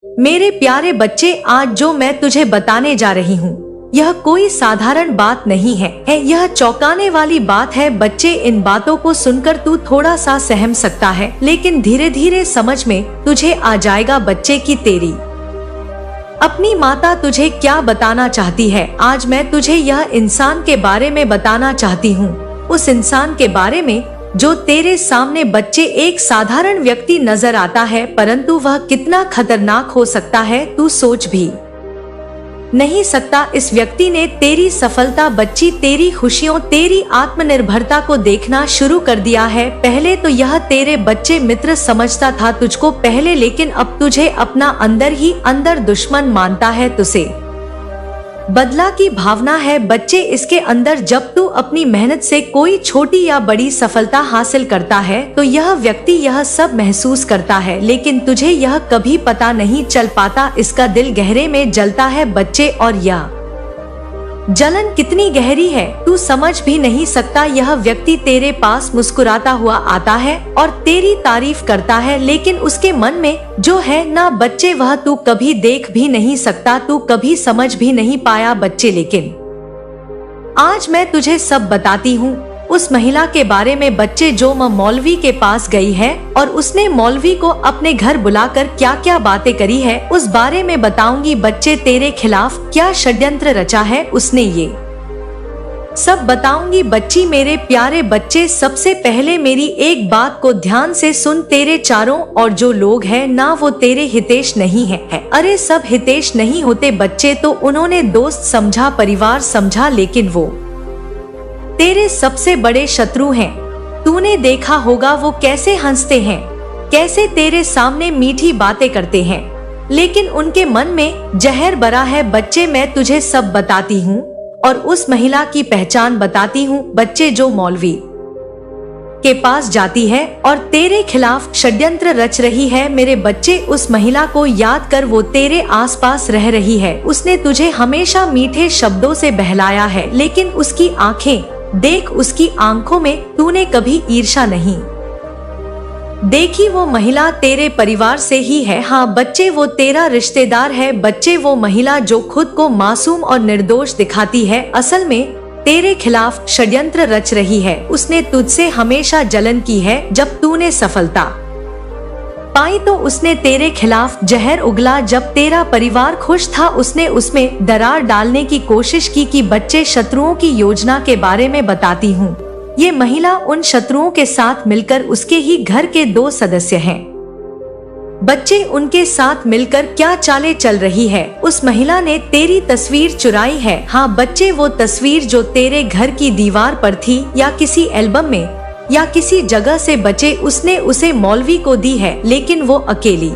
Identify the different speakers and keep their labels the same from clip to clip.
Speaker 1: मेरे प्यारे बच्चे, आज जो मैं तुझे बताने जा रही हूँ यह कोई साधारण बात नहीं है, यह चौंकाने वाली बात है। बच्चे, इन बातों को सुनकर तू थोड़ा सा सहम सकता है, लेकिन धीरे धीरे समझ में तुझे आ जाएगा बच्चे की तेरी अपनी माता तुझे क्या बताना चाहती है। आज मैं तुझे यह इंसान के बारे में बताना चाहती हूँ, उस इंसान के बारे में जो तेरे सामने बच्चे एक साधारण व्यक्ति नजर आता है, परंतु वह कितना खतरनाक हो सकता है तू सोच भी नहीं सकता। इस व्यक्ति ने तेरी सफलता बच्ची, तेरी खुशियों, तेरी आत्मनिर्भरता को देखना शुरू कर दिया है। पहले तो यह तेरे बच्चे मित्र समझता था तुझको पहले, लेकिन अब तुझे अपना अंदर ही अंदर दुश्मन मानता है। तुझे बदला की भावना है बच्चे इसके अंदर। जब तू अपनी मेहनत से कोई छोटी या बड़ी सफलता हासिल करता है तो यह व्यक्ति यह सब महसूस करता है, लेकिन तुझे यह कभी पता नहीं चल पाता। इसका दिल गहरे में जलता है बच्चे, और यह जलन कितनी गहरी है तू समझ भी नहीं सकता। यह व्यक्ति तेरे पास मुस्कुराता हुआ आता है और तेरी तारीफ करता है, लेकिन उसके मन में जो है ना बच्चे, वह तू कभी देख भी नहीं सकता, तू कभी समझ भी नहीं पाया बच्चे। लेकिन आज मैं तुझे सब बताती हूँ उस महिला के बारे में बच्चे, जो मौलवी के पास गई है और उसने मौलवी को अपने घर बुलाकर क्या क्या बातें करी है उस बारे में बताऊंगी बच्चे। तेरे खिलाफ क्या षड्यंत्र रचा है उसने, ये सब बताऊंगी बच्ची। मेरे प्यारे बच्चे, सबसे पहले मेरी एक बात को ध्यान से सुन। तेरे चारों और जो लोग हैं ना, वो तेरे हितेश नहीं है। अरे सब हितेश नहीं होते बच्चे, तो उन्होंने दोस्त समझा, परिवार समझा, लेकिन वो तेरे सबसे बड़े शत्रु हैं। तूने देखा होगा वो कैसे हंसते हैं, कैसे तेरे सामने मीठी बातें करते हैं, लेकिन उनके मन में जहर भरा है बच्चे। मैं तुझे सब बताती हूँ और उस महिला की पहचान बताती हूँ बच्चे, जो मौलवी के पास जाती है और तेरे खिलाफ षड्यंत्र रच रही है। मेरे बच्चे, उस महिला को याद कर, वो तेरे आसपास रह रही है। उसने तुझे हमेशा मीठे शब्दों से बहलाया है, लेकिन उसकी आंखें देख, उसकी आंखों में तूने कभी ईर्ष्या नहीं देखी। वो महिला तेरे परिवार से ही है। हाँ बच्चे, वो तेरा रिश्तेदार है बच्चे। वो महिला जो खुद को मासूम और निर्दोष दिखाती है, असल में तेरे खिलाफ षड्यंत्र रच रही है। उसने तुझसे हमेशा जलन की है। जब तूने सफलता पाई तो उसने तेरे खिलाफ जहर उगला। जब तेरा परिवार खुश था, उसने उसमें दरार डालने की कोशिश की। कि बच्चे, शत्रुओं की योजना के बारे में बताती हूँ। ये महिला उन शत्रुओं के साथ मिलकर, उसके ही घर के 2 सदस्य हैं बच्चे, उनके साथ मिलकर क्या चालें चल रही है। उस महिला ने तेरी तस्वीर चुराई है। हाँ बच्चे, वो तस्वीर जो तेरे घर की दीवार पर थी या किसी एल्बम में या किसी जगह से बचे, उसने उसे मौलवी को दी है, लेकिन वो अकेली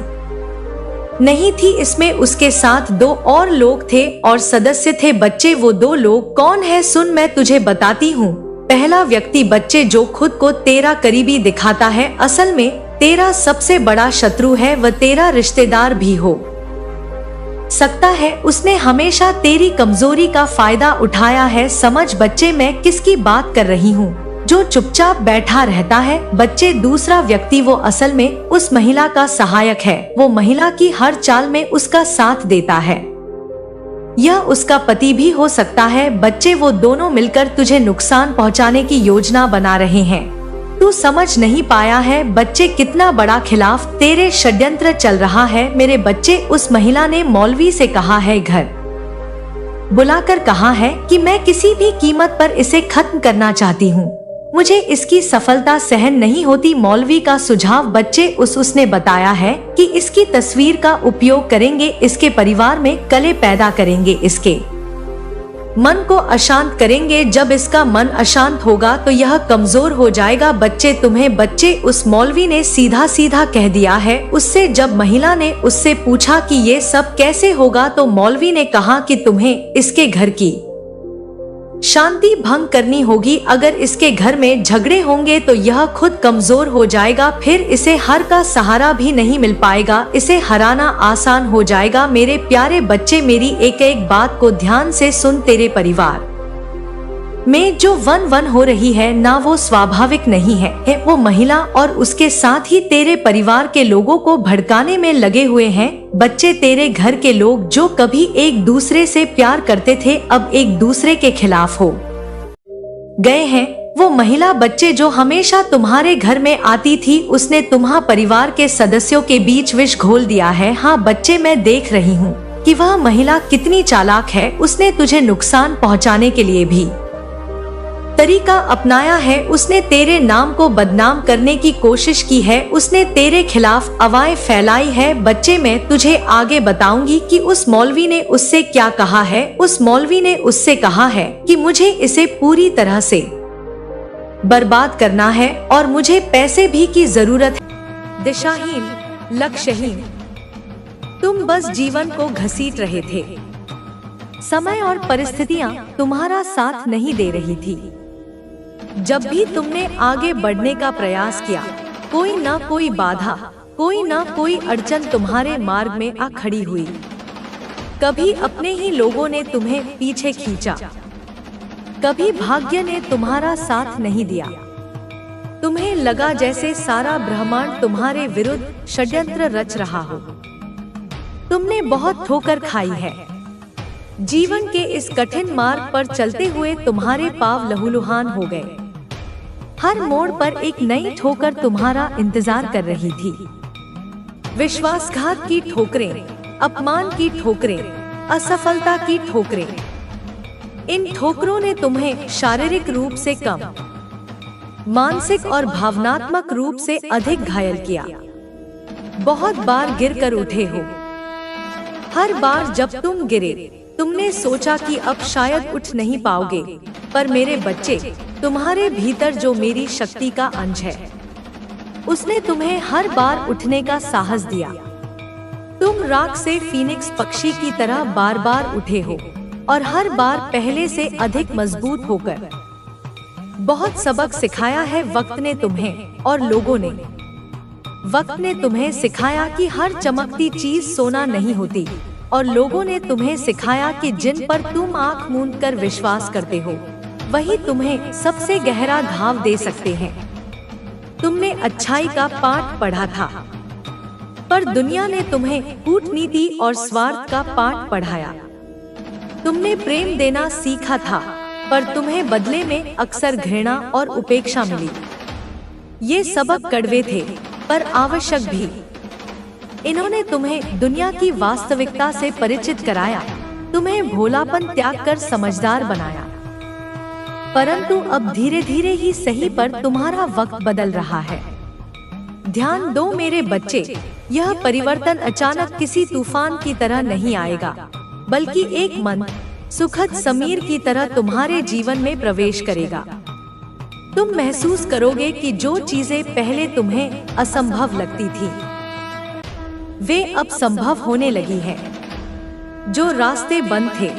Speaker 1: नहीं थी। इसमें उसके साथ 2 और लोग थे और सदस्य थे बच्चे। वो 2 लोग कौन है सुन, मैं तुझे बताती हूँ। पहला व्यक्ति बच्चे, जो खुद को तेरा करीबी दिखाता है, असल में तेरा सबसे बड़ा शत्रु है। वह तेरा रिश्तेदार भी हो सकता है। उसने हमेशा तेरी कमजोरी का फायदा उठाया है। समझ बच्चे मैं किसकी बात कर रही हूँ, जो चुपचाप बैठा रहता है बच्चे। दूसरा व्यक्ति, वो असल में उस महिला का सहायक है। वो महिला की हर चाल में उसका साथ देता है। यह उसका पति भी हो सकता है बच्चे। वो दोनों मिलकर तुझे नुकसान पहुंचाने की योजना बना रहे हैं। तू समझ नहीं पाया है बच्चे, कितना बड़ा खिलाफ तेरे षड्यंत्र चल रहा है। मेरे बच्चे, उस महिला ने मौलवी से कहा है, घर बुलाकर कहा है कि मैं किसी भी कीमत पर इसे खत्म करना चाहती हूँ, मुझे इसकी सफलता सहन नहीं होती। मौलवी का सुझाव बच्चे, उसने बताया है कि इसकी तस्वीर का उपयोग करेंगे, इसके परिवार में कलह पैदा करेंगे, इसके मन को अशांत करेंगे। जब इसका मन अशांत होगा तो यह कमजोर हो जाएगा बच्चे। तुम्हें बच्चे, उस मौलवी ने सीधा सीधा कह दिया है उससे। जब महिला ने उससे पूछा कि ये सब कैसे होगा, तो मौलवी ने कहा कि तुम्हें इसके घर की शांति भंग करनी होगी। अगर इसके घर में झगड़े होंगे तो यह खुद कमजोर हो जाएगा, फिर इसे हर का सहारा भी नहीं मिल पाएगा। इसे हराना आसान हो जाएगा। मेरे प्यारे बच्चे, मेरी एक एक बात को ध्यान से सुन। तेरे परिवार में जो वन वन हो रही है ना वो स्वाभाविक नहीं है वो महिला और उसके साथ ही तेरे परिवार के लोगों को भड़काने में लगे हुए हैं। बच्चे, तेरे घर के लोग जो कभी एक दूसरे से प्यार करते थे अब एक दूसरे के खिलाफ हो गए हैं। वो महिला बच्चे जो हमेशा तुम्हारे घर में आती थी उसने तुम्हारे परिवार के सदस्यों के बीच विष घोल दिया है। हाँ बच्चे, मैं देख रही हूँ कि वह महिला कितनी चालाक है। उसने तुझे नुकसान पहुँचाने के लिए भी तरीका अपनाया है। उसने तेरे नाम को बदनाम करने की कोशिश की है। उसने तेरे खिलाफ अफवाहें फैलाई है। बच्चे, मैं तुझे आगे बताऊंगी कि उस मौलवी ने उससे क्या कहा है। उस मौलवी ने उससे कहा है कि मुझे इसे पूरी तरह से बर्बाद करना है और मुझे पैसे भी की जरूरत है। दिशाहीन, लक्ष्यहीन, तुम बस जीवन को घसीट रहे थे। समय और परिस्थितियां तुम्हारा साथ नहीं दे रही थी। जब भी तुमने आगे बढ़ने का प्रयास किया, कोई ना कोई बाधा, कोई ना कोई अड़चन तुम्हारे मार्ग में आ खड़ी हुई। कभी अपने ही लोगों ने तुम्हें पीछे खींचा, कभी भाग्य ने तुम्हारा साथ नहीं दिया। तुम्हें लगा जैसे सारा ब्रह्मांड तुम्हारे विरुद्ध षड्यंत्र रच रहा हो। तुमने बहुत ठोकर खाई है। जीवन के इस कठिन मार्ग पर चलते हुए तुम्हारे पांव लहूलुहान हो गए। हर मोड़ पर एक नई ठोकर तुम्हारा इंतजार कर रही थी। विश्वासघात की ठोकरें, अपमान की ठोकरें, असफलता की ठोकरें। इन ठोकरों ने तुम्हें शारीरिक रूप से कम, मानसिक और भावनात्मक रूप से अधिक घायल किया। बहुत बार गिरकर उठे हो। हर बार जब तुम गिरे तुमने सोचा कि अब शायद उठ नहीं पाओगे, पर मेरे बच्चे, तुम्हारे भीतर जो मेरी शक्ति का अंश है उसने तुम्हें हर बार उठने का साहस दिया। तुम राख से फीनिक्स पक्षी की तरह बार बार उठे हो और हर बार पहले से अधिक मजबूत होकर। बहुत सबक सिखाया है वक्त ने तुम्हें और लोगों ने। वक्त ने तुम्हें सिखाया कि हर चमकती चीज सोना नहीं होती और लोगों ने तुम्हें सिखाया कि जिन पर तुम आंख मूंद कर विश्वास करते हो वही तुम्हें सबसे गहरा घाव दे सकते हैं। तुमने अच्छाई का पाठ पढ़ा था, पर दुनिया ने तुम्हें कूटनीति और स्वार्थ का पाठ पढ़ाया। तुमने प्रेम देना सीखा था, पर तुम्हें बदले में अक्सर घृणा और उपेक्षा मिली। ये सबक कड़वे थे, पर आवश्यक भी। इन्होंने तुम्हें दुनिया की वास्तविकता से परिचित कराया, तुम्हें भोलापन त्याग कर समझदार बनाया। परंतु अब धीरे धीरे ही सही पर तुम्हारा वक्त बदल रहा है। ध्यान दो मेरे बच्चे, यह परिवर्तन अचानक किसी तूफान की तरह नहीं आएगा, बल्कि एक मंद, सुखद समीर की तरह तुम्हारे जीवन में प्रवेश करेगा। तुम महसूस करोगे कि जो चीजें पहले तुम्हें असंभव लगती थी वे अब संभव होने लगी हैं। जो रास्ते बंद थे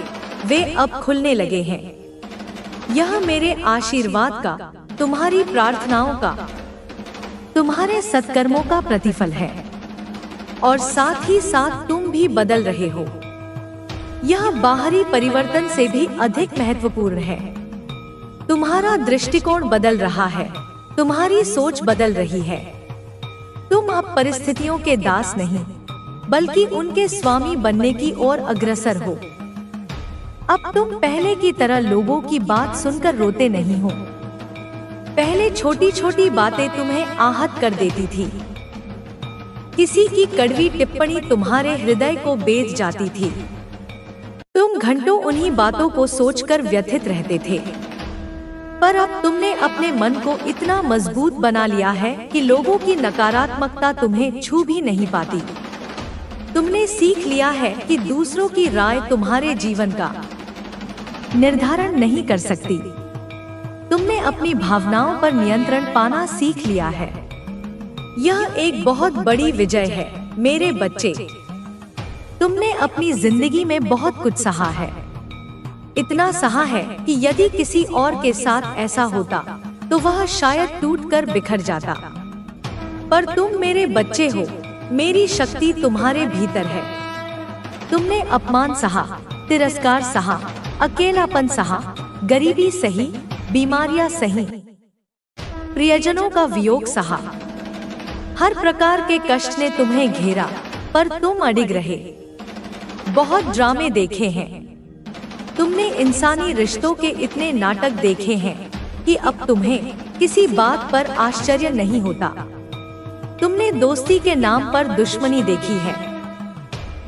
Speaker 1: वे अब खुलने लगे हैं। यह मेरे आशीर्वाद का, तुम्हारी प्रार्थनाओं का, तुम्हारे सत्कर्मों का प्रतिफल है। और साथ ही साथ तुम भी बदल रहे हो। यह बाहरी परिवर्तन से भी अधिक महत्वपूर्ण है। तुम्हारा दृष्टिकोण बदल रहा है, तुम्हारी सोच बदल रही है। तुम अब परिस्थितियों के दास नहीं, बल्कि उनके स्वामी बनने की ओर अग्रसर हो। अब तुम पहले की तरह लोगों की बात सुनकर रोते नहीं हो। पहले छोटी छोटी बातें तुम्हें आहत कर देती थी। किसी की कड़वी टिप्पणी तुम्हारे हृदय को बेच जाती थी। तुम घंटों उन्हीं बातों को सोचकर व्यथित रहते थे। पर अब तुमने अपने मन को इतना मजबूत बना लिया है कि लोगों की नकारात्मकता तुम्हें छू भी नहीं पाती। तुमने सीख लिया है कि दूसरों की राय तुम्हारे जीवन का निर्धारण नहीं कर सकती। तुमने अपनी भावनाओं पर नियंत्रण पाना सीख लिया है। यह एक बहुत बड़ी विजय है मेरे बच्चे। तुमने अपनी जिंदगी में बहुत कुछ सहा है। इतना सहा है कि यदि किसी और के साथ ऐसा होता तो वह शायद टूटकर बिखर जाता। पर तुम मेरे बच्चे हो, मेरी शक्ति तुम्हारे भीतर है। तुमने अपमान सहा, तिरस्कार सहा, अकेलापन सहा, गरीबी सही, बीमारियां सही, प्रियजनों का वियोग सहा, हर प्रकार के कष्ट ने तुम्हें घेरा पर तुम अडिग रहे। बहुत ड्रामे देखे हैं तुमने, इंसानी रिश्तों के इतने नाटक देखे हैं कि अब तुम्हें किसी बात पर आश्चर्य नहीं होता। तुमने दोस्ती के नाम पर दुश्मनी देखी है,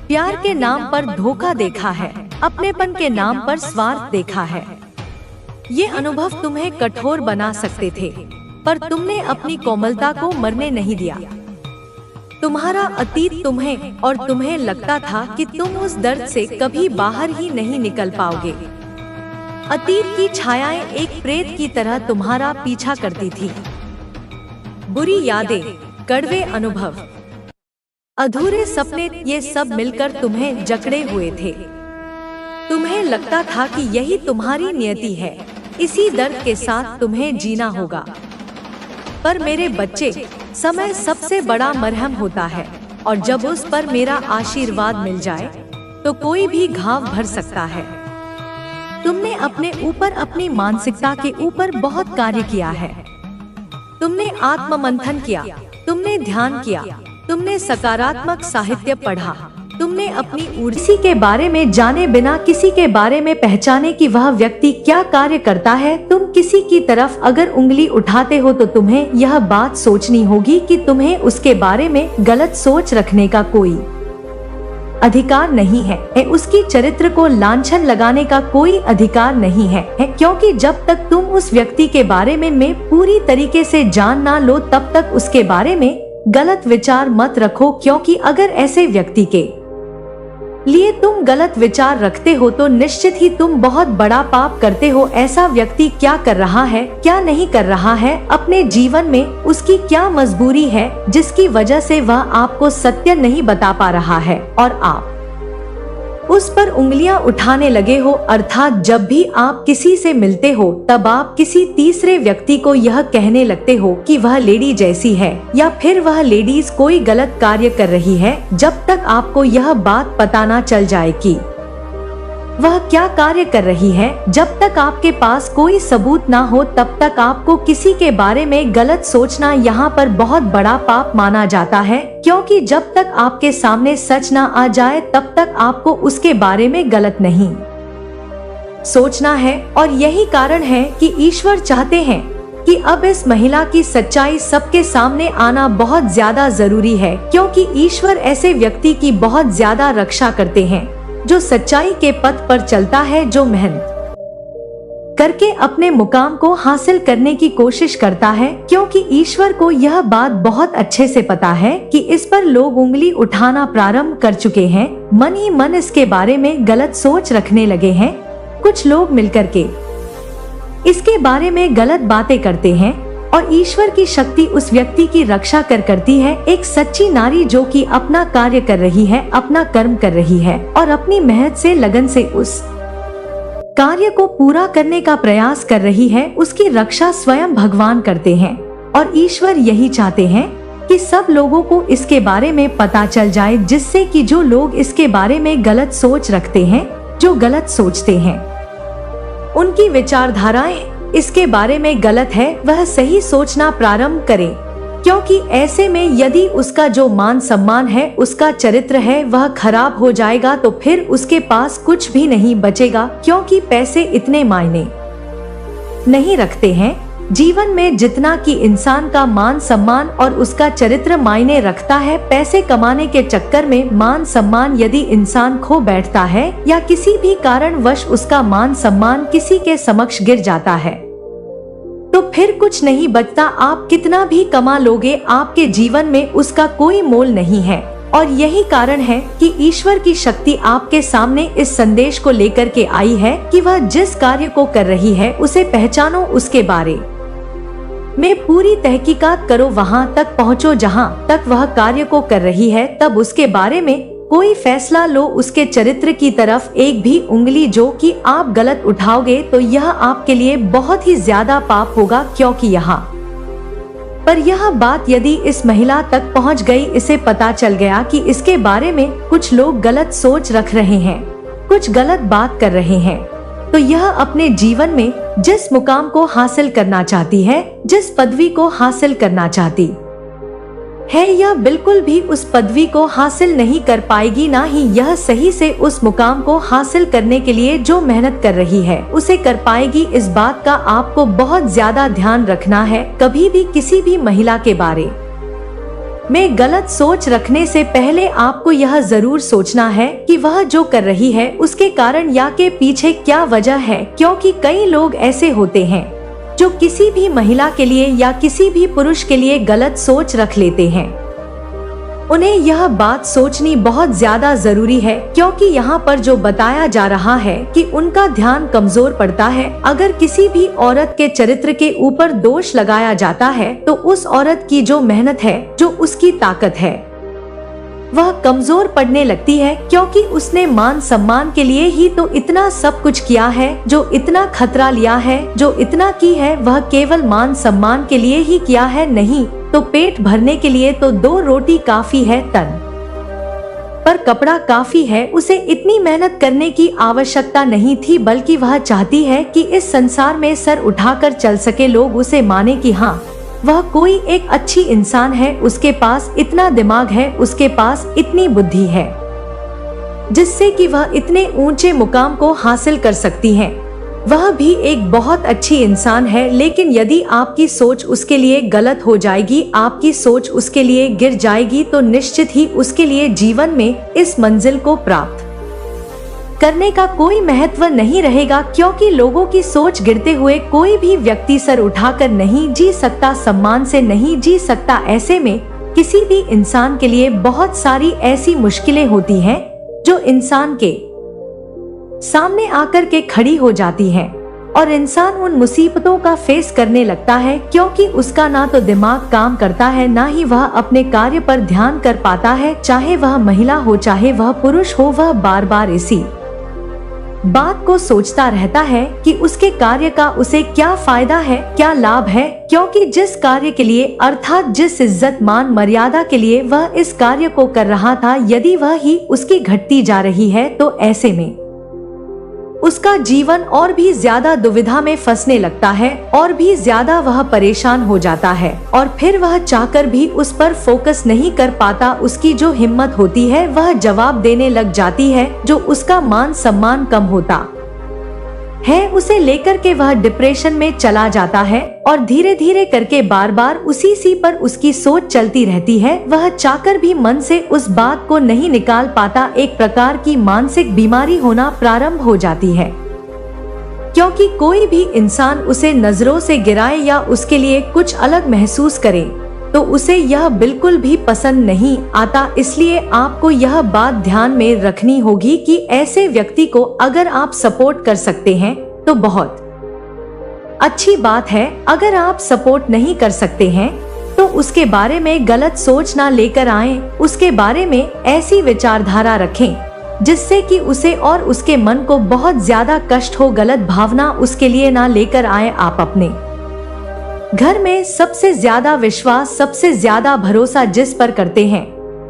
Speaker 1: प्यार के नाम पर धोखा देखा है, अपनेपन के नाम पर स्वार्थ देखा है। ये अनुभव तुम्हें कठोर बना सकते थे, पर तुमने अपनी कोमलता को मरने नहीं दिया। तुम्हारा अतीत तुम्हें लगता था कि तुम उस दर्द से कभी बाहर ही नहीं निकल पाओगे। अतीत की छायाएं एक प्रेत की तरह तुम्हारा पीछा करती थी। बुरी यादें, कड़वे अनुभव, अधूरे सपने, ये सब मिलकर तुम्हें जकड़े हुए थे। तुम्हें लगता था कि यही तुम्हारी नियति है, इसी दर्द के साथ तुम्हें जीना होगा। पर मेरे बच्चे, समय सबसे बड़ा मरहम होता है, और जब उस पर मेरा आशीर्वाद मिल जाए तो कोई भी घाव भर सकता है। तुमने अपने ऊपर, अपनी मानसिकता के ऊपर बहुत कार्य किया है। तुमने आत्ममंथन किया, तुमने ध्यान किया, तुमने सकारात्मक साहित्य पढ़ा, तुमने अपनी ऊर्जा के बारे में जाने बिना किसी के बारे में पहचाने कि वह व्यक्ति क्या कार्य करता है। तुम किसी की तरफ अगर उंगली उठाते हो तो तुम्हें यह बात सोचनी होगी कि तुम्हें उसके बारे में गलत सोच रखने का कोई अधिकार नहीं है। उसकी चरित्र को लांछन लगाने का कोई अधिकार नहीं है, क्योंकि जब तक तुम उस व्यक्ति के बारे में पूरी तरीके से जान ना लो तब तक उसके बारे में गलत विचार मत रखो। क्योंकि अगर ऐसे व्यक्ति के लिए तुम गलत विचार रखते हो तो निश्चित ही तुम बहुत बड़ा पाप करते हो। ऐसा व्यक्ति क्या कर रहा है, क्या नहीं कर रहा है अपने जीवन में, उसकी क्या मजबूरी है जिसकी वजह से वह आपको सत्य नहीं बता पा रहा है और आप उस पर उंगलियां उठाने लगे हो। अर्थात जब भी आप किसी से मिलते हो तब आप किसी तीसरे व्यक्ति को यह कहने लगते हो कि वह लेडी जैसी है, या फिर वह लेडीज कोई गलत कार्य कर रही है। जब तक आपको यह बात पता ना चल जाए कि वह क्या कार्य कर रही है, जब तक आपके पास कोई सबूत ना हो तब तक आपको किसी के बारे में गलत सोचना यहाँ पर बहुत बड़ा पाप माना जाता है। क्योंकि जब तक आपके सामने सच ना आ जाए तब तक आपको उसके बारे में गलत नहीं सोचना है। और यही कारण है कि ईश्वर चाहते हैं कि अब इस महिला की सच्चाई सबके सामने आना बहुत ज्यादा जरूरी है, क्योंकि ईश्वर ऐसे व्यक्ति की बहुत ज्यादा रक्षा करते हैं जो सच्चाई के पथ पर चलता है, जो मेहनत करके अपने मुकाम को हासिल करने की कोशिश करता है। क्योंकि ईश्वर को यह बात बहुत अच्छे से पता है कि इस पर लोग उंगली उठाना प्रारंभ कर चुके हैं, मन ही मन इसके बारे में गलत सोच रखने लगे हैं। कुछ लोग मिलकर के इसके बारे में गलत बातें करते हैं और ईश्वर की शक्ति उस व्यक्ति की रक्षा करती है। एक सच्ची नारी जो कि अपना कार्य कर रही है, अपना कर्म कर रही है और अपनी मेहनत से, लगन से उस कार्य को पूरा करने का प्रयास कर रही है, उसकी रक्षा स्वयं भगवान करते हैं। और ईश्वर यही चाहते हैं कि सब लोगों को इसके बारे में पता चल जाए, जिससे कि जो लोग इसके बारे में गलत सोच रखते हैं, जो गलत सोचते हैं, उनकी विचारधाराएं इसके बारे में गलत है, वह सही सोचना प्रारंभ करें। क्योंकि ऐसे में यदि उसका जो मान सम्मान है, उसका चरित्र है, वह खराब हो जाएगा तो फिर उसके पास कुछ भी नहीं बचेगा। क्योंकि पैसे इतने मायने नहीं रखते हैं जीवन में जितना कि इंसान का मान सम्मान और उसका चरित्र मायने रखता है। पैसे कमाने के चक्कर में मान सम्मान यदि इंसान खो बैठता है या किसी भी कारणवश उसका मान सम्मान किसी के समक्ष गिर जाता है तो फिर कुछ नहीं बचता। आप कितना भी कमा लोगे, आपके जीवन में उसका कोई मोल नहीं है। और यही कारण है कि ईश्वर की शक्ति आपके सामने इस संदेश को लेकर के आई है कि वह जिस कार्य को कर रही है उसे पहचानो, उसके बारे में पूरी तहकीकात करो, वहां तक पहुंचो जहां तक वह कार्य को कर रही है, तब उसके बारे में कोई फैसला लो। उसके चरित्र की तरफ एक भी उंगली जो कि आप गलत उठाओगे तो यह आपके लिए बहुत ही ज्यादा पाप होगा। क्योंकि यहाँ पर यह बात यदि इस महिला तक पहुंच गई, इसे पता चल गया कि इसके बारे में कुछ लोग गलत सोच रख रहे हैं, कुछ गलत बात कर रहे हैं, तो यह अपने जीवन में जिस मुकाम को हासिल करना चाहती है, जिस पदवी को हासिल करना चाहती है, यह बिल्कुल भी उस पदवी को हासिल नहीं कर पाएगी, ना ही यह सही से उस मुकाम को हासिल करने के लिए जो मेहनत कर रही है उसे कर पाएगी। इस बात का आपको बहुत ज्यादा ध्यान रखना है। कभी भी किसी भी महिला के बारे में गलत सोच रखने से पहले आपको यह जरूर सोचना है कि वह जो कर रही है उसके कारण या के पीछे क्या वजह है, क्योंकि कई लोग ऐसे होते हैं जो किसी भी महिला के लिए या किसी भी पुरुष के लिए गलत सोच रख लेते हैं। उन्हें यह बात सोचनी बहुत ज्यादा जरूरी है, क्योंकि यहाँ पर जो बताया जा रहा है कि उनका ध्यान कमजोर पड़ता है। अगर किसी भी औरत के चरित्र के ऊपर दोष लगाया जाता है तो उस औरत की जो मेहनत है, जो उसकी ताकत है, वह कमजोर पड़ने लगती है, क्योंकि उसने मान सम्मान के लिए ही तो इतना सब कुछ किया है, जो इतना खतरा लिया है, जो इतना की है, वह केवल मान सम्मान के लिए ही किया है। नहीं तो पेट भरने के लिए तो 2 रोटी काफी है, तन पर कपड़ा काफी है। उसे इतनी मेहनत करने की आवश्यकता नहीं थी, बल्कि वह चाहती है कि इस संसार में सर उठाकर चल सके, लोग उसे माने कि हाँ वह कोई एक अच्छी इंसान है, उसके पास इतना दिमाग है, उसके पास इतनी बुद्धि है, जिससे कि वह इतने ऊंचे मुकाम को हासिल कर सकती है। वह भी एक बहुत अच्छी इंसान है। लेकिन यदि आपकी सोच उसके लिए गलत हो जाएगी, आपकी सोच उसके लिए गिर जाएगी, तो निश्चित ही उसके लिए जीवन में इस मंजिल को प्राप्त करने का कोई महत्व नहीं रहेगा, क्योंकि लोगों की सोच गिरते हुए कोई भी व्यक्ति सर उठाकर नहीं जी सकता, सम्मान से नहीं जी सकता। ऐसे में किसी भी इंसान के लिए बहुत सारी ऐसी मुश्किलें होती हैं जो इंसान के सामने आकर के खड़ी हो जाती हैं, और इंसान उन मुसीबतों का फेस करने लगता है, क्योंकि उसका ना तो दिमाग काम करता है, ना ही वह अपने कार्य पर ध्यान कर पाता है। चाहे वह महिला हो, चाहे वह पुरुष हो, वह बार बार इसी बात को सोचता रहता है कि उसके कार्य का उसे क्या फायदा है, क्या लाभ है, क्योंकि जिस कार्य के लिए, अर्थात जिस इज्जत मान मर्यादा के लिए वह इस कार्य को कर रहा था, यदि वह ही उसकी घटती जा रही है, तो ऐसे में उसका जीवन और भी ज्यादा दुविधा में फंसने लगता है, और भी ज्यादा वह परेशान हो जाता है, और फिर वह चाहकर भी उस पर फोकस नहीं कर पाता। उसकी जो हिम्मत होती है वह जवाब देने लग जाती है, जो उसका मान सम्मान कम होता है उसे लेकर के वह डिप्रेशन में चला जाता है, और धीरे धीरे करके बार बार उसी सी पर उसकी सोच चलती रहती है। वह चाहकर भी मन से उस बात को नहीं निकाल पाता। एक प्रकार की मानसिक बीमारी होना प्रारंभ हो जाती है, क्योंकि कोई भी इंसान उसे नजरों से गिराए या उसके लिए कुछ अलग महसूस करे तो उसे यह बिल्कुल भी पसंद नहीं आता। इसलिए आपको यह बात ध्यान में रखनी होगी कि ऐसे व्यक्ति को अगर आप सपोर्ट कर सकते हैं तो बहुत अच्छी बात है। अगर आप सपोर्ट नहीं कर सकते हैं तो उसके बारे में गलत सोच ना लेकर आएं, उसके बारे में ऐसी विचारधारा रखें जिससे कि उसे और उसके मन को बहुत ज्यादा कष्ट हो। गलत भावना उसके लिए ना लेकर आए। आप अपने घर में सबसे ज्यादा विश्वास, सबसे ज्यादा भरोसा जिस पर करते हैं,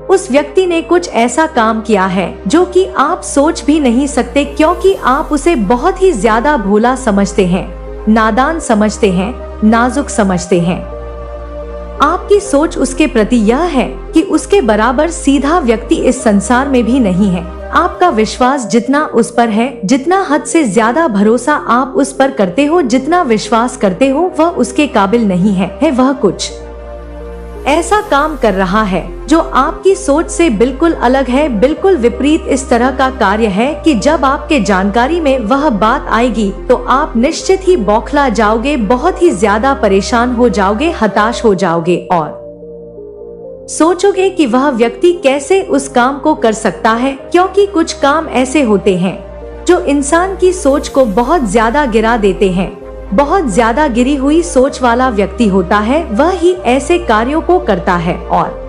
Speaker 1: उस व्यक्ति ने कुछ ऐसा काम किया है जो कि आप सोच भी नहीं सकते, क्योंकि आप उसे बहुत ही ज्यादा भोला समझते हैं, नादान समझते हैं, नाजुक समझते हैं। आपकी सोच उसके प्रति यह है कि उसके बराबर सीधा व्यक्ति इस संसार में भी नहीं है। आपका विश्वास जितना उस पर है, जितना हद से ज्यादा भरोसा आप उस पर करते हो, जितना विश्वास करते हो, वह उसके काबिल नहीं है। वह कुछ ऐसा काम कर रहा है जो आपकी सोच से बिल्कुल अलग है, बिल्कुल विपरीत इस तरह का कार्य है कि जब आपके जानकारी में वह बात आएगी तो आप निश्चित ही बौखला जाओगे, बहुत ही ज्यादा परेशान हो जाओगे, हताश हो जाओगे और सोचोगे कि वह व्यक्ति कैसे उस काम को कर सकता है। क्योंकि कुछ काम ऐसे होते हैं जो इंसान की सोच को बहुत ज्यादा गिरा देते हैं। बहुत ज्यादा गिरी हुई सोच वाला व्यक्ति होता है, वह ही ऐसे कार्यों को करता है और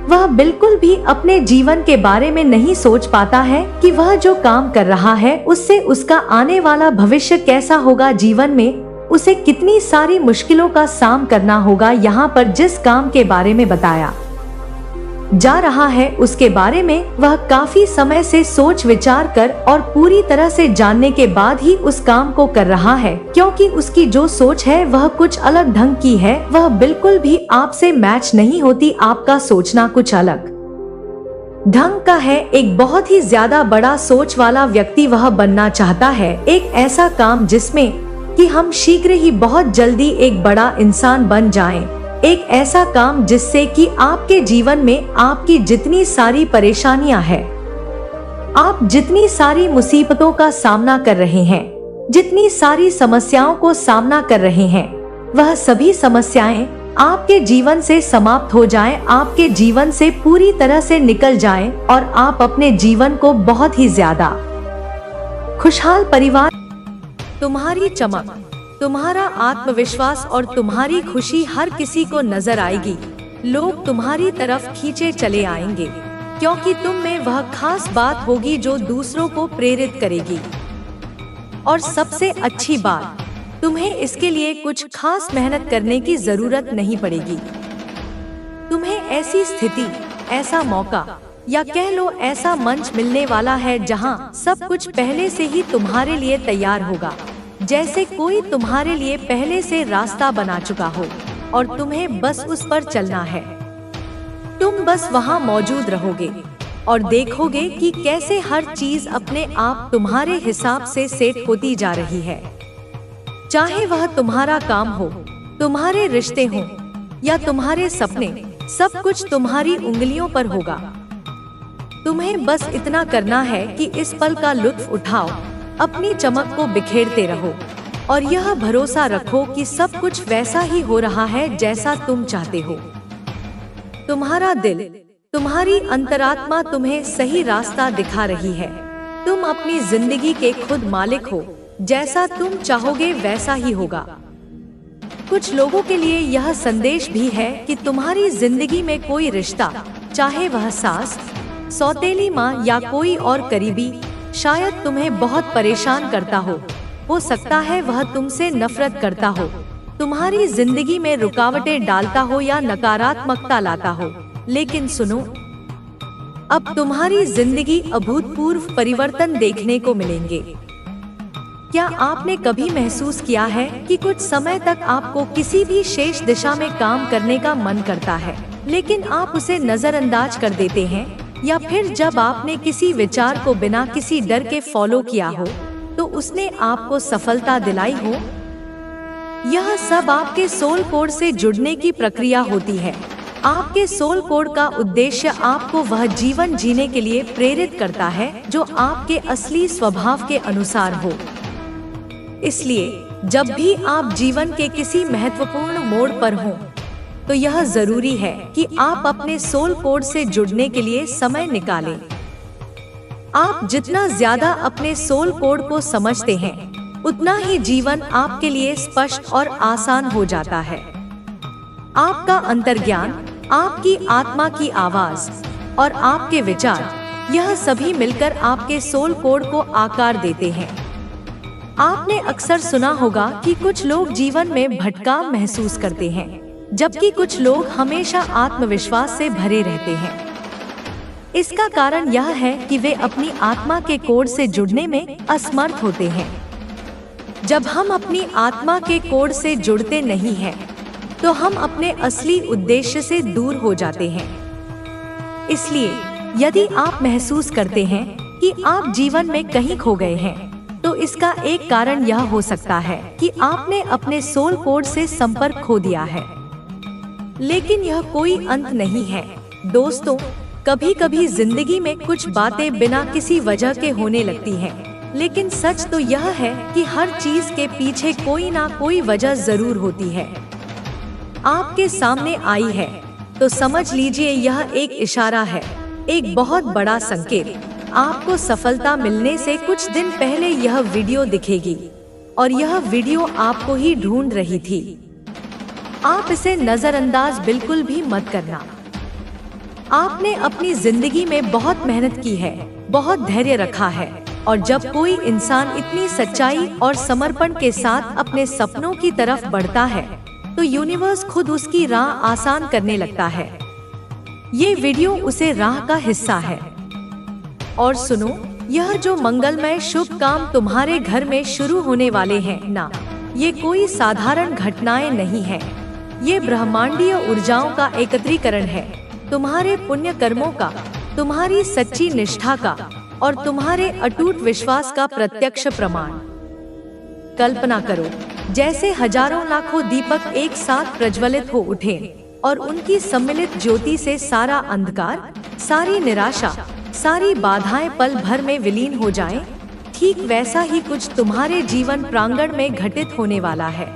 Speaker 1: वह बिल्कुल भी अपने जीवन के बारे में नहीं सोच पाता है कि वह जो काम कर रहा है उससे उसका आने वाला भविष्य कैसा होगा, जीवन में उसे कितनी सारी मुश्किलों का सामना करना होगा। यहाँ पर जिस काम के बारे में बताया जा रहा है उसके बारे में वह काफी समय से सोच विचार कर और पूरी तरह से जानने के बाद ही उस काम को कर रहा है, क्योंकि उसकी जो सोच है वह कुछ अलग ढंग की है, वह बिल्कुल भी आपसे मैच नहीं होती। आपका सोचना कुछ अलग ढंग का है। एक बहुत ही ज्यादा बड़ा सोच वाला व्यक्ति वह बनना चाहता है, एक ऐसा काम जिसमें कि हम शीघ्र ही बहुत जल्दी एक बड़ा इंसान बन जाएं। एक ऐसा काम जिससे कि आपके जीवन में आपकी जितनी सारी परेशानियां हैं, आप जितनी सारी मुसीबतों का सामना कर रहे हैं, जितनी सारी समस्याओं को सामना कर रहे हैं, वह सभी समस्याएं आपके जीवन से समाप्त हो जाएं, आपके जीवन से पूरी तरह से निकल जाएं और आप अपने जीवन को बहुत ही ज्यादा खुशहाल परिवार, तुम्हारी चमक, तुम्हारा आत्मविश्वास और तुम्हारी खुशी हर किसी को नजर आएगी। लोग तुम्हारी तरफ खींचे चले आएंगे, क्योंकि तुम में वह खास बात होगी जो दूसरों को प्रेरित करेगी। और सबसे अच्छी बात, तुम्हें इसके लिए कुछ खास मेहनत करने की जरूरत नहीं पड़ेगी। तुम्हें ऐसी स्थिति, ऐसा मौका या कह लो ऐसा मंच मिलने वाला है जहां सब कुछ पहले से ही तुम्हारे लिए तैयार होगा, जैसे कोई तुम्हारे लिए पहले से रास्ता बना चुका हो और तुम्हें बस उस पर चलना है। तुम बस वहां मौजूद रहोगे और देखोगे कि कैसे हर चीज अपने आप तुम्हारे हिसाब से सेट होती जा रही है। चाहे वह तुम्हारा काम हो, तुम्हारे रिश्ते हो या तुम्हारे सपने, सब कुछ तुम्हारी उंगलियों पर होगा। तुम्हें बस इतना करना है कि इस पल का लुत्फ उठाओ, अपनी चमक को बिखेरते रहो और यह भरोसा रखो कि सब कुछ वैसा ही हो रहा है जैसा तुम चाहते हो। तुम्हारा दिल, तुम्हारी अंतरात्मा तुम्हें सही रास्ता दिखा रही है। तुम अपनी जिंदगी के खुद मालिक हो, जैसा तुम चाहोगे वैसा ही होगा। कुछ लोगों के लिए यह संदेश भी है कि तुम्हारी जिंदगी में कोई रिश्ता, चाहे वह सास, सौतेली माँ या कोई और करीबी, शायद तुम्हें बहुत परेशान करता हो सकता है वह तुमसे नफरत करता हो, तुम्हारी जिंदगी में रुकावटें डालता हो या नकारात्मकता लाता हो। लेकिन सुनो, अब तुम्हारी जिंदगी अभूतपूर्व परिवर्तन देखने को मिलेंगे। क्या आपने कभी महसूस किया है कि कुछ समय तक आपको किसी भी शेष दिशा में काम करने का मन करता है, लेकिन आप उसे नजरअंदाज कर देते हैं? या फिर जब आपने किसी विचार को बिना किसी डर के फॉलो किया हो तो उसने आपको सफलता दिलाई हो? यह सब आपके सोल कोड से जुड़ने की प्रक्रिया होती है। आपके सोल कोड का उद्देश्य आपको वह जीवन जीने के लिए प्रेरित करता है जो आपके असली स्वभाव के अनुसार हो। इसलिए जब भी आप जीवन के किसी महत्वपूर्ण मोड़ पर हों, तो यह जरूरी है कि आप अपने सोल कोड से जुड़ने के लिए समय निकालें। आप जितना ज्यादा अपने सोल कोड को समझते हैं, उतना ही जीवन आपके लिए स्पष्ट और आसान हो जाता है। आपका अंतर्ज्ञान, आपकी आत्मा की आवाज और आपके विचार, यह सभी मिलकर आपके सोल कोड को आकार देते हैं। आपने अक्सर सुना होगा कि कुछ लोग जीवन में भटकाव महसूस करते हैं, जबकि कुछ लोग हमेशा आत्मविश्वास से भरे रहते हैं। इसका कारण यह है कि वे अपनी आत्मा के कोड से जुड़ने में असमर्थ होते हैं। जब हम अपनी आत्मा के कोड से जुड़ते नहीं हैं, तो हम अपने असली उद्देश्य से दूर हो जाते हैं। इसलिए यदि आप महसूस करते हैं कि आप जीवन में कहीं खो गए हैं, तो इसका एक कारण यह हो सकता है कि आपने अपने सोल कोड से संपर्क खो दिया है। लेकिन यह कोई अंत नहीं है दोस्तों। कभी कभी जिंदगी में कुछ बातें बिना किसी वजह के होने लगती हैं, लेकिन सच तो यह है कि हर चीज के पीछे कोई ना कोई वजह जरूर होती है। आपके सामने आई है तो समझ लीजिए यह एक इशारा है, एक बहुत बड़ा संकेत। आपको सफलता मिलने से कुछ दिन पहले यह वीडियो दिखेगी और यह वीडियो आपको ही ढूंढ रही थी। आप इसे नजरअंदाज बिल्कुल भी मत करना। आपने अपनी जिंदगी में बहुत मेहनत की है, बहुत धैर्य रखा है, और जब कोई इंसान इतनी सच्चाई और समर्पण के साथ अपने सपनों की तरफ बढ़ता है, तो यूनिवर्स खुद उसकी राह आसान करने लगता है। ये वीडियो उसे राह का हिस्सा है। और सुनो, यह जो मंगलमय शुभ काम तुम्हारे घर में शुरू होने वाले हैं ना, ये कोई साधारण घटनाएं नहीं है। ये ब्रह्मांडीय ऊर्जाओं का एकत्रीकरण है, तुम्हारे पुण्य कर्मों का, तुम्हारी सच्ची निष्ठा का और तुम्हारे अटूट विश्वास का प्रत्यक्ष प्रमाण। कल्पना करो, जैसे हजारों लाखों दीपक एक साथ प्रज्वलित हो उठे और उनकी सम्मिलित ज्योति से सारा अंधकार, सारी निराशा, सारी बाधाएं पल भर में विलीन हो जाएं। ठीक वैसा ही कुछ तुम्हारे जीवन प्रांगण में घटित होने वाला है।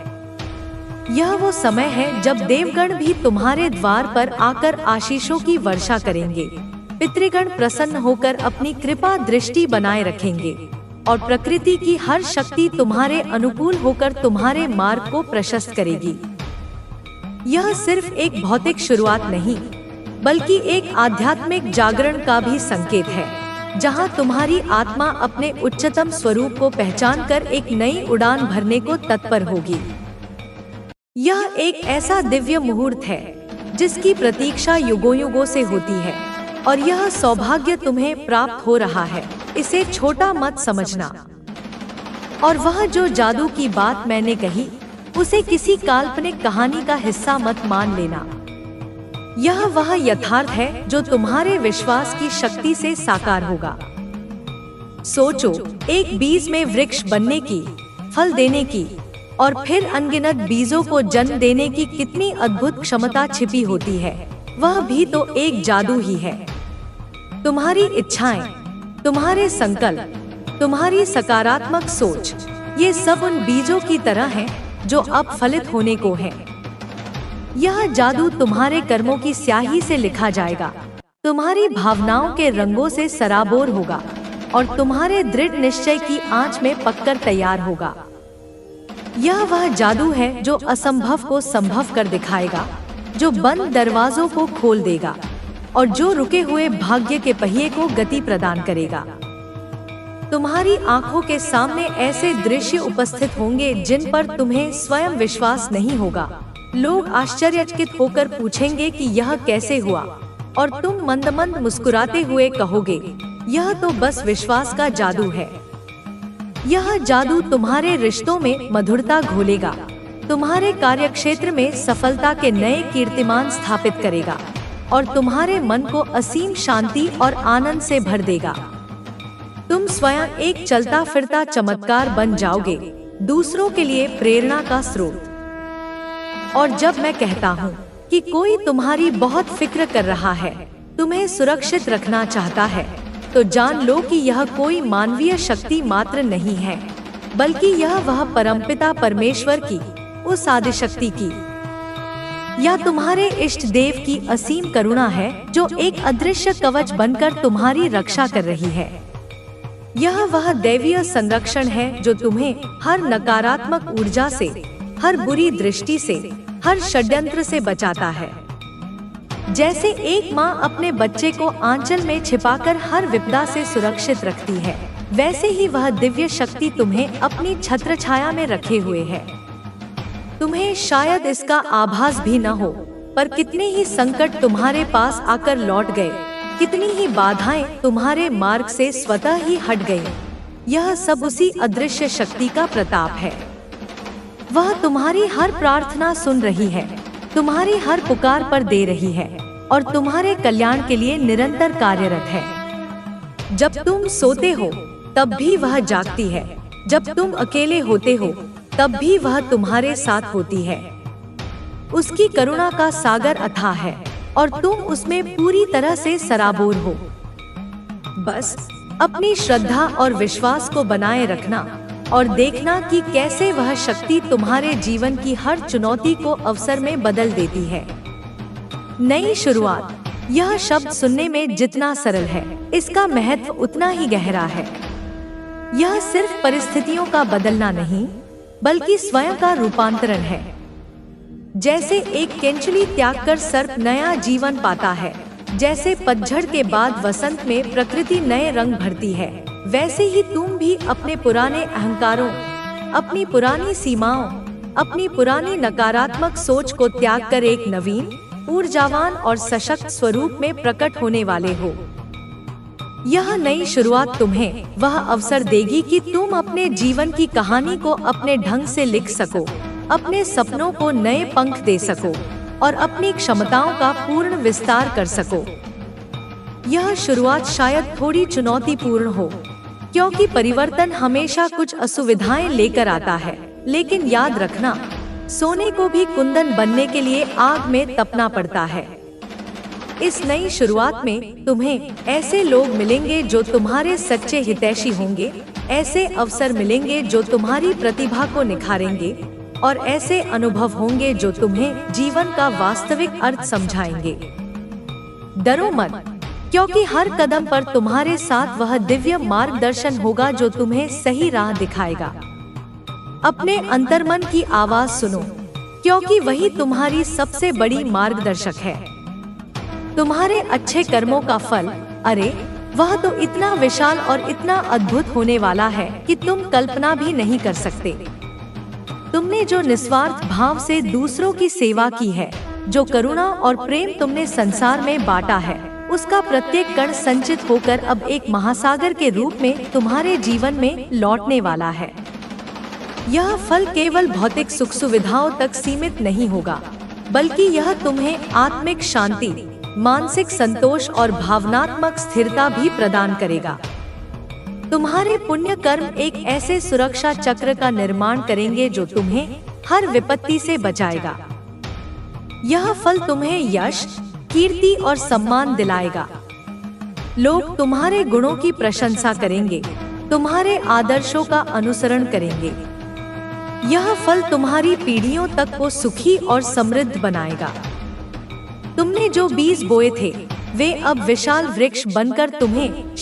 Speaker 1: यह वो समय है जब देवगण भी तुम्हारे द्वार पर आकर आशीषों की वर्षा करेंगे, पितृगण प्रसन्न होकर अपनी कृपा दृष्टि बनाए रखेंगे और प्रकृति की हर शक्ति तुम्हारे अनुकूल होकर तुम्हारे मार्ग को प्रशस्त करेगी। यह सिर्फ एक भौतिक शुरुआत नहीं, बल्कि एक आध्यात्मिक जागरण का भी संकेत है, जहां तुम्हारी आत्मा अपने उच्चतम स्वरूप को पहचानकर एक नई उड़ान भरने को तत्पर होगी। यह एक ऐसा दिव्य मुहूर्त है जिसकी प्रतीक्षा युगों युगों से होती है और यह सौभाग्य तुम्हें प्राप्त हो रहा है, इसे छोटा मत समझना। और वह जो जादू की बात मैंने कही, उसे किसी काल्पनिक कहानी का हिस्सा मत मान लेना। यह वह यथार्थ है जो तुम्हारे विश्वास की शक्ति से साकार होगा। सोचो, एक बीज में वृक्ष बनने की, फल देने की और फिर अनगिनत बीजों को जन्म देने की कितनी अद्भुत क्षमता छिपी होती है। वह भी तो एक जादू ही है। तुम्हारी इच्छाएं, तुम्हारे संकल्प, तुम्हारी सकारात्मक सोच, ये सब उन बीजों की तरह हैं जो अब फलित होने को हैं। यह जादू तुम्हारे कर्मों की स्याही से लिखा जाएगा, तुम्हारी भावनाओं के रंगों से सराबोर होगा और तुम्हारे दृढ़ निश्चय की आंच में पककर तैयार होगा। यह वह जादू है जो असंभव को संभव कर दिखाएगा, जो बंद दरवाजों को खोल देगा और जो रुके हुए भाग्य के पहिए को गति प्रदान करेगा। तुम्हारी आंखों के सामने ऐसे दृश्य उपस्थित होंगे जिन पर तुम्हें स्वयं विश्वास नहीं होगा। लोग आश्चर्यचकित होकर पूछेंगे कि यह कैसे हुआ, और तुम मंद मंद मुस्कुराते हुए कहोगे, यह तो बस विश्वास का जादू है। यह जादू तुम्हारे रिश्तों में मधुरता घोलेगा, तुम्हारे कार्यक्षेत्र में सफलता के नए कीर्तिमान स्थापित करेगा और तुम्हारे मन को असीम शांति और आनंद से भर देगा। तुम स्वयं एक चलता फिरता चमत्कार बन जाओगे, दूसरों के लिए प्रेरणा का स्रोत। और जब मैं कहता हूँ कि कोई तुम्हारी बहुत फिक्र कर रहा है, तुम्हें सुरक्षित रखना चाहता है, तो जान लो कि यह कोई मानवीय शक्ति मात्र नहीं है, बल्कि यह वह परमपिता परमेश्वर की, उस आदिशक्ति की, या तुम्हारे इष्ट देव की असीम करुणा है जो एक अदृश्य कवच बनकर तुम्हारी रक्षा कर रही है। यह वह दैवीय संरक्षण है जो तुम्हें हर नकारात्मक ऊर्जा से, हर बुरी दृष्टि से, हर षड्यंत्र से बचाता है। जैसे एक माँ अपने बच्चे को आंचल में छिपाकर हर विपदा से सुरक्षित रखती है, वैसे ही वह दिव्य शक्ति तुम्हें अपनी छत्र छाया में रखे हुए है। तुम्हें शायद इसका आभास भी न हो, पर कितने ही संकट तुम्हारे पास आकर लौट गए, कितनी ही बाधाएं तुम्हारे मार्ग से स्वतः ही हट गईं। यह सब उसी अदृश्य शक्ति का प्रताप है। वह तुम्हारी हर प्रार्थना सुन रही है, तुम्हारी हर पुकार पर दे रही है और तुम्हारे कल्याण के लिए निरंतर कार्यरत है। जब तुम सोते हो तब भी वह जागती है, जब तुम अकेले होते हो तब भी वह तुम्हारे साथ होती है। उसकी करुणा का सागर अथाह है और तुम उसमें पूरी तरह से सराबोर हो। बस अपनी श्रद्धा और विश्वास को बनाए रखना और देखना कि कैसे वह शक्ति तुम्हारे जीवन की हर चुनौती को अवसर में बदल देती है। नई शुरुआत, यह शब्द सुनने में जितना सरल है, इसका महत्व उतना ही गहरा है। यह सिर्फ परिस्थितियों का बदलना नहीं, बल्कि स्वयं का रूपांतरण है। जैसे एक केंचुली त्यागकर सर्प नया जीवन पाता है, जैसे पतझड़ के बाद वसंत में प्रकृति नए रंग भरती है, वैसे ही तुम भी अपने पुराने अहंकारों, अपनी पुरानी सीमाओं, अपनी पुरानी नकारात्मक सोच को त्याग कर एक नवीन, ऊर्जावान और सशक्त स्वरूप में प्रकट होने वाले हो। यह नई शुरुआत तुम्हें वह अवसर देगी कि तुम अपने जीवन की कहानी को अपने ढंग से लिख सको, अपने सपनों को नए पंख दे सको और अपनी क्षमताओं का पूर्ण विस्तार कर सको। यह शुरुआत शायद थोड़ी चुनौतीपूर्ण हो, क्योंकि परिवर्तन हमेशा कुछ असुविधाएं लेकर आता है, लेकिन याद रखना, सोने को भी कुंदन बनने के लिए आग में तपना पड़ता है। इस नई शुरुआत में तुम्हें ऐसे लोग मिलेंगे जो तुम्हारे सच्चे हितैषी होंगे, ऐसे अवसर मिलेंगे जो तुम्हारी प्रतिभा को निखारेंगे और ऐसे अनुभव होंगे जो तुम्हें जीवन का वास्तविक अर्थ समझाएंगे। डरो मत, क्योंकि हर कदम पर तुम्हारे साथ वह दिव्य मार्गदर्शन होगा जो तुम्हें सही राह दिखाएगा। अपने अंतर्मन की आवाज सुनो, क्योंकि वही तुम्हारी सबसे बड़ी मार्गदर्शक है। तुम्हारे अच्छे कर्मों का फल, अरे वह तो इतना विशाल और इतना अद्भुत होने वाला है कि तुम कल्पना भी नहीं कर सकते। तुमने जो निस्वार्थ भाव से दूसरों की सेवा की है, जो करुणा और प्रेम तुमने संसार में बांटा है, उसका प्रत्येक कण संचित होकर अब एक महासागर के रूप में तुम्हारे जीवन में लौटने वाला है। यह फल केवल भौतिक सुख सुविधाओं तक सीमित नहीं होगा, बल्कि यह तुम्हें आत्मिक शांति, मानसिक संतोष और भावनात्मक स्थिरता भी प्रदान करेगा। तुम्हारे पुण्य कर्म एक ऐसे सुरक्षा चक्र का निर्माण करेंगे जो तुम्हें हर विपत्ति से बचाएगा। यह फल तुम्हें यश, कीर्ति और सम्मान दिलाएगा। लोग तुम्हारे गुणों की प्रशंसा करेंगे, तुम्हारे आदर्शों का अनुसरण करेंगे। यह फल तुम्हारी पीढ़ियों तक को सुखी और समृद्ध बनाएगा। तुमने जो बीज बोए थे, वे अब विशाल वृक्ष बनकर तुम्हें